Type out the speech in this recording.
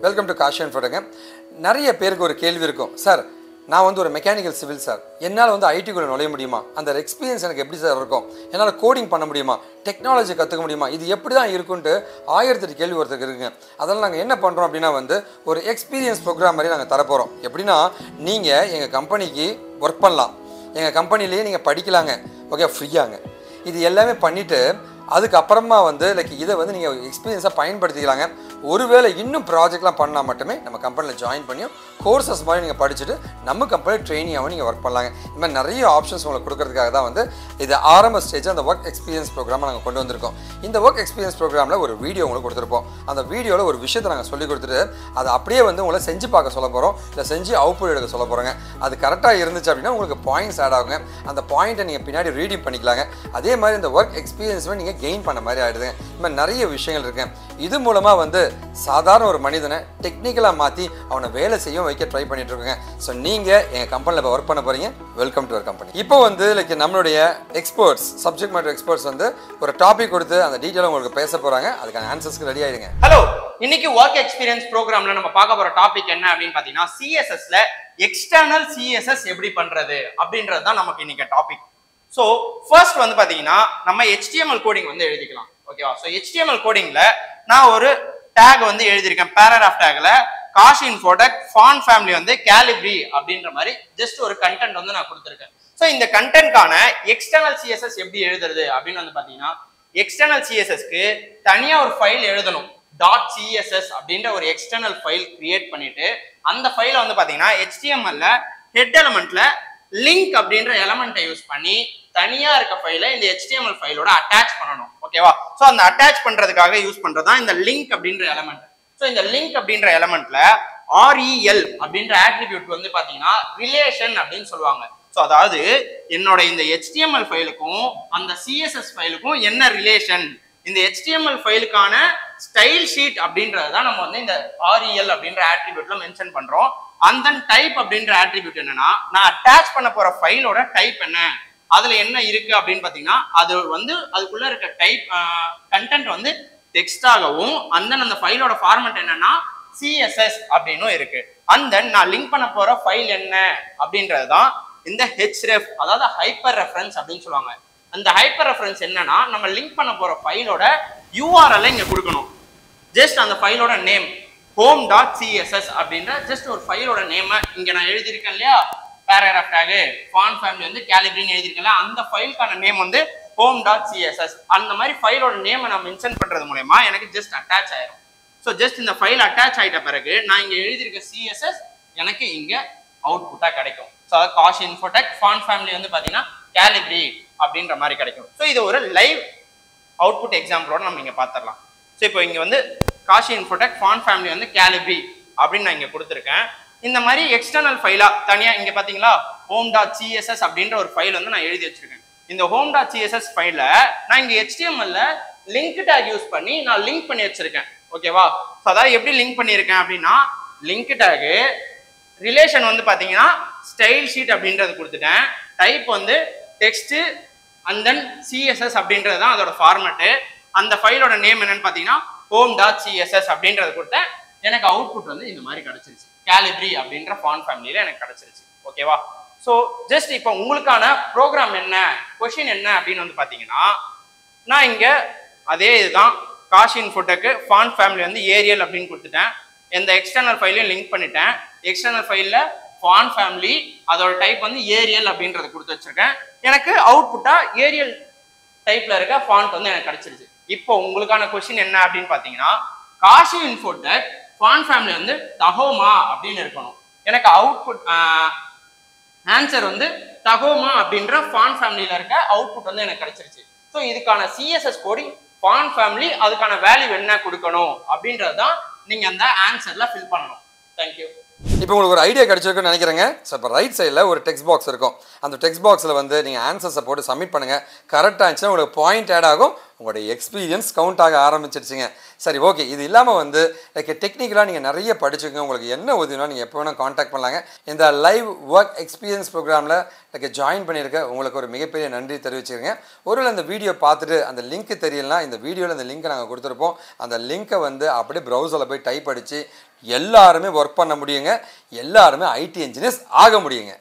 Welcome to Cauchy Infotech. நிறைய பேருக்கு ஒரு கேள்வி இருக்கும், சார் நான் வந்து ஒரு மெக்கானிக்கல் சிவில் சார், என்னால் வந்து ஐடிக்குள்ளே நுழைய முடியுமா, அந்த எக்ஸ்பீரியன்ஸ் எனக்கு எப்படி சார் இருக்கும், என்னால் கோடிங் பண்ண முடியுமா, டெக்னாலஜி கற்றுக்க முடியுமா, இது எப்படி தான் இருக்குன்ட்டு 1008 கேள்வி ஒருத்தருக்கு இருக்குங்க. அதெல்லாம் நாங்கள் என்ன பண்ணுறோம் அப்படின்னா வந்து ஒரு எக்ஸ்பீரியன்ஸ் ப்ரோக்ராம் மாதிரி நாங்கள் தரப்போகிறோம். எப்படின்னா நீங்கள் எங்கள் கம்பெனிக்கு ஒர்க் பண்ணலாம், எங்கள் கம்பெனிலேயே நீங்கள் படிக்கலாங்க, ஓகே, ஃப்ரீயாங்க. இது எல்லாமே பண்ணிவிட்டு அதுக்கப்புறமா வந்து இதை வந்து நீங்கள் எக்ஸ்பீரியன்ஸாக பயன்படுத்திக்கலாங்க. ஒருவேளை இன்னும் ப்ராஜெக்ட்லாம் பண்ணால் மட்டுமே நம்ம கம்பெனியில் ஜாயின் பண்ணியும் கோர்சஸ் மாதிரி நீங்கள் படிச்சுட்டு நம்ம கம்பெனியில் ட்ரெயினியாகவும் நீங்கள் ஒர்க் பண்ணலாங்க. இந்த மாதிரி நிறைய ஆப்ஷன்ஸ் உங்களுக்கு கொடுக்கறதுக்காக தான் வந்து இது ஆரம்ப ஸ்டேஜ் அந்த ஒர்க் எக்ஸ்பீரியன்ஸ் ப்ரோக்ராமை நாங்கள் கொண்டு வந்திருக்கோம். இந்த ஒர்க் எக்ஸ்பீரியன்ஸ் ப்ரோக்ராமில் ஒரு வீடியோ உங்களுக்கு கொடுத்துருப்போம். அந்த வீடியோவில் ஒரு விஷயத்தை நாங்கள் சொல்லி கொடுத்துட்டு அதை அப்படியே வந்து உங்களை செஞ்சு பார்க்க சொல்ல போகிறோம், இல்லை செஞ்சு அவுட்புட் எடுக்க சொல்ல போகிறோங்க. அது கரெக்டாக இருந்துச்சு அப்படின்னா உங்களுக்கு பாயிண்ட்ஸ் ஆட் ஆகுங்க. அந்த பாயிண்ட்டை நீங்கள் பின்னாடி ரீடிங் பண்ணிக்கலாங்க. அதே மாதிரி இந்த ஒர்க் எக்ஸ்பீரியன்ஸுமே நீங்கள் கெயின் பண்ண மாதிரி ஆகிடுதுங்க. இந்த மாதிரி நிறைய விஷயங்கள் இருக்கு. இது மூலமாக வந்து சாதாரண ஒரு மனிதனை டெக்னிக்கலாக மாற்றி அவனை வேலை செய்ய வைக்க ட்ரை பண்ணிட்டு இருக்கோங்க. ஸோ நீங்கள் எங்கள் கம்பெனியில் இப்போ ஒர்க் பண்ண போகிறீங்க, வெல்கம் டு அவர் கம்பெனி. இப்போ வந்து நம்மளுடைய எக்ஸ்பர்ட்ஸ், சப்ஜெக்ட் மேட்டர் எக்ஸ்பர்ட்ஸ் வந்து ஒரு டாபிக் கொடுத்து அந்த டீட்டெயில் உங்களுக்கு பேச போகிறாங்க. அதுக்கான ஆன்சர்ஸ்க்கு ரெடி ஆகிடுங்க. ஹலோ, இன்னைக்கு ஒர்க் எக்ஸ்பீரியன்ஸ் ப்ரோக்ராம்ல நம்ம பார்க்க போகிற டாபிக் என்ன அப்படின்னு பார்த்தீங்கன்னா சிஎஸ்எஸ்ல எக்ஸ்டர்னல் சிஎஸ்எஸ் எப்படி பண்ணுறது அப்படின்றது தான் நமக்கு இன்னைக்கு டாபிக். ஸோ ஃபர்ஸ்ட் வந்து பார்த்தீங்கன்னா நம்ம HTML கோடிங் வந்து எழுதிக்கலாம், ஓகேவா? ஸோ HTML கோடிங்ல நான் ஒரு டேக் வந்து எழுதியிருக்கேன். பேராகிராஃப் டேக்ல காஷி இன்ஃபோடெக் ஃபாண்ட் ஃபேமிலி வந்து கேலிப்ரி அப்படின்ற மாதிரி ஜஸ்ட் ஒரு கண்டென்ட் வந்து நான் கொடுத்துருக்கேன். ஸோ இந்த கண்டென்ட்கான எக்ஸ்டர்னல் சிஎஸ்எஸ் எப்படி எழுதுறது அப்படின்னு வந்து பார்த்தீங்கன்னா எக்ஸ்டர்னல் சிஎஸ்எஸ்க்கு தனியாக ஒரு ஃபைல் எழுதணும். .css அப்படின்ற ஒரு எக்ஸ்டர்னல் ஃபைல் கிரியேட் பண்ணிட்டு அந்த ஃபைலை வந்து பார்த்தீங்கன்னா HTML-ல ஹெட் எலமெண்ட்ல லிங்க் அப்படின்ற எலமெண்ட்டை யூஸ் பண்ணி தனியா இருக்க ஃபைலை இந்த HTML ஃபைலோட அட்டாச் பண்ணணும், ஓகேவா? ஸோ அந்த அட்டாச் பண்றதுக்காக யூஸ் பண்றதுதான் இந்த லிங்க் அப்படின்ற எலமெண்ட். ஸோ இந்த லிங்க் அப்படின்ற எலமெண்ட்ல REL அப்படின்ற ஆட்ரிபியூட் வந்து பாத்தீங்கன்னா ரிலேஷன் அப்படின்னு சொல்லுவாங்க. ஸோ அதாவது என்னோட இந்த HTML ஃபைலுக்கும் அந்த CSS ஃபைலுக்கும் என்ன ரிலேஷன், இந்த HTML ஃபைலுக்கான ஸ்டைல் ஷீட் அப்படின்றதான் நம்ம வந்து இந்த REL அப்படின்ற ஆட்ரிபியூட்ல மென்ஷன் பண்றோம். அந்த டைப் அப்படின்ற ஆட்ரிபியூட் என்னன்னா நான் அட்டாச் பண்ண போற ஃபைலோட டைப் என்ன, அதுல என்ன இருக்கு அப்படின்னு பாத்தீங்கன்னா அது வந்து அதுக்குள்ள இருக்க டைப் கண்டென்ட் வந்து டெக்ஸ்டாகவும் அந்த ஃபைலோட ஃபார்மேட் என்னன்னா CSS அப்படின்னு இருக்கு. நான் லிங்க் பண்ண போற ஃபைல் என்ன அப்படின்றது தான் இந்த href, அதாவது ஹைப்பர் ரெஃபரன்ஸ் அப்படின்னு சொல்லுவாங்க. அந்த ஹைப்பர் ரெஃபரன்ஸ் என்னன்னா நம்ம லிங்க் பண்ண போற ஃபைலோட URL இங்க கொடுக்கணும். ஜஸ்ட் அந்த ஃபைலோட நேம் home.css அப்படின்ற ஜஸ்ட் ஒரு ஃபைலோட நேமை இங்க நான் எழுதியிருக்கேன் இல்லையா, பேராகிராஃப் டேக் ஃபாண்ட் ஃபேமிலி வந்து கேலிப்ரின்னு எழுதியிருக்கேன்ல, அந்த ஃபைலுக்கான நேம் வந்து home.css. அந்த மாதிரி ஃபைலோட நேமை நான் மென்ஷன் பண்றது மூலமா எனக்கு ஜஸ்ட் அட்டாச் ஆயிரும். ஸோ ஜஸ்ட் இந்த ஃபைல் அட்டாச் ஆயிட்ட பிறகு நான் இங்க எழுதியிருக்க CSS எனக்கு இங்க அவுட்புட்டா கிடைக்கும். ஸோ அதாவது காஷி இன்ஃபோடெக் ஃபாண்ட் ஃபேமிலி வந்து பாத்தீங்கன்னா கேலிப்ரி அப்படின்ற மாதிரி கிடைக்கும். ஸோ இது ஒரு லைவ் அவுட்புட் எக்ஸாம்பிளோட நம்ம இங்க பாத்திரலாம். ஸோ இப்போ இங்க வந்து காஷி இன்ஃபோடெக் ஃபாண்ட் ஃபேமிலி வந்து கேலிப்ரி அப்படின்னு நான் இங்க கொடுத்துருக்கேன். இந்த மாதிரி எக்ஸ்டர்னல் ஃபைலா தனியா இங்க பாத்தீங்களா home.css அப்படின்ற ஒரு ஃபைல் வந்து நான் எழுதி வச்சிருக்கேன். இந்த home.css ஃபைல நான் இங்க HTML-ல லிங்க் டேக் யூஸ் பண்ணி நான் லிங்க் பண்ணி வச்சிருக்கேன், ஓகேவா? ஸோ அதாவது எப்படி லிங்க் பண்ணியிருக்கேன் அப்படின்னா லிங்க் டேக் ரிலேஷன் வந்து பாத்தீங்கன்னா ஸ்டைல் ஷீட் அப்படின்றது கொடுத்துட்டேன். டைப் வந்து டெக்ஸ்ட் CSS அப்படின்றது தான் அதோட ஃபார்மேட்டு. அந்த ஃபைலோட நேம் என்னன்னு பாத்தீங்கன்னா home.css அப்படின்றது கொடுத்தேன். எனக்கு அவுட்புட் வந்து இந்த மாதிரி கிடைச்சிருச்சு, கேலிப்ரி அப்படின்ற ஃபாண்ட் ஃபேமிலியில எனக்கு கிடைச்சிருச்சு, ஓகேவா? ஸோ ஜஸ்ட் இப்போ உங்களுக்கான ப்ரோக்ராம் என்ன, கொஸ்டின் என்ன அப்படின்னு வந்து பாத்தீங்கன்னா நான் இங்க அதே இதுதான் காஷி இன்ஃபோடெக் ஃபாண்ட் ஃபேமிலி வந்து ஏரியல் அப்படின்னு கொடுத்துட்டேன். எந்த எக்ஸ்டர்னல் ஃபைலையும் லிங்க் பண்ணிட்டேன். எக்ஸ்டர்னல் ஃபைல்ல ஃபாண்ட் ஃபேமிலி அதோட டைப் வந்து ஏரியல் அப்படின்றத கொடுத்து வச்சிருக்கேன். எனக்கு அவுட்புட்டா ஏரியல் டைப்ல இருக்க ஃபாண்ட் வந்து எனக்கு கிடைச்சிருச்சு. இப்போ உங்களுக்கான கொஸ்டின் என்ன அப்படின்னு பாத்தீங்கன்னா காஷி இன்ஃபோடெக் ஃபாண்ட் ஃபேமிலி வந்து தஹோமா அப்படின்னு இருக்கணும். எனக்கு அவுட்புட் ஆன்சர் வந்து தஹோமா அப்படின்ற ஃபாண்ட் ஃபேமிலியில இருக்க அவுட்புட் வந்து எனக்கு கிடைச்சிருச்சு. ஸோ இதுக்கான CSS கோடிங் ஃபாண்ட் ஃபேமிலி அதுக்கான வேல்யூ என்ன கொடுக்கணும் அப்படின்றது தான் நீங்க அந்த ஆன்சர்ல ஃபில் பண்ணணும். தேங்க்யூ. இப்போ உங்களுக்கு ஒரு ஐடியா கிடைச்சிருக்குன்னு நினைக்கிறேங்க. ஸோ இப்போ ரைட் சைடில் ஒரு டெக்ஸ்ட் பாக்ஸ் இருக்கும். அந்த டெக்ஸ்ட் பாக்ஸில் வந்து நீங்கள் ஆன்சர்ஸை போட்டு சப்மிட் பண்ணுங்கள். கரெக்டாக இருந்துச்சுன்னா உங்களுக்கு பாயிண்ட் ஆட் ஆகும். உங்களுடைய எக்ஸ்பீரியன்ஸ் கவுண்ட் ஆக ஆரம்பிச்சிருச்சுங்க. சரி, ஓகே. இது இல்லாமல் வந்து லைக் டெக்னிக்கலாக நீங்கள் நிறைய படிச்சுக்கோங்க. உங்களுக்கு என்ன உதவினா நீங்கள் எப்போ வேணால் காண்டாக்ட் பண்ணலாங்க. இந்த லைவ் ஒர்க் எக்ஸ்பீரியன்ஸ் ப்ரோக்ராமில் லைக் ஜாயின் பண்ணியிருக்க உங்களுக்கு ஒரு மிகப்பெரிய நன்றி தெரிவிச்சுக்கிறேங்க. ஒருவேளை அந்த வீடியோ பார்த்துட்டு அந்த லிங்க் தெரியலனா இந்த வீடியோவில் அந்த லிங்க்கை நாங்கள் கொடுத்துருப்போம். அந்த லிங்க்கை வந்து அப்படியே ப்ரௌசரில் போய் டைப் அடித்து எல்லாருமே ஒர்க் பண்ண முடியுங்க. எல்லாருமே ஐடி இன்ஜினியர்ஸ் ஆக முடியுங்க.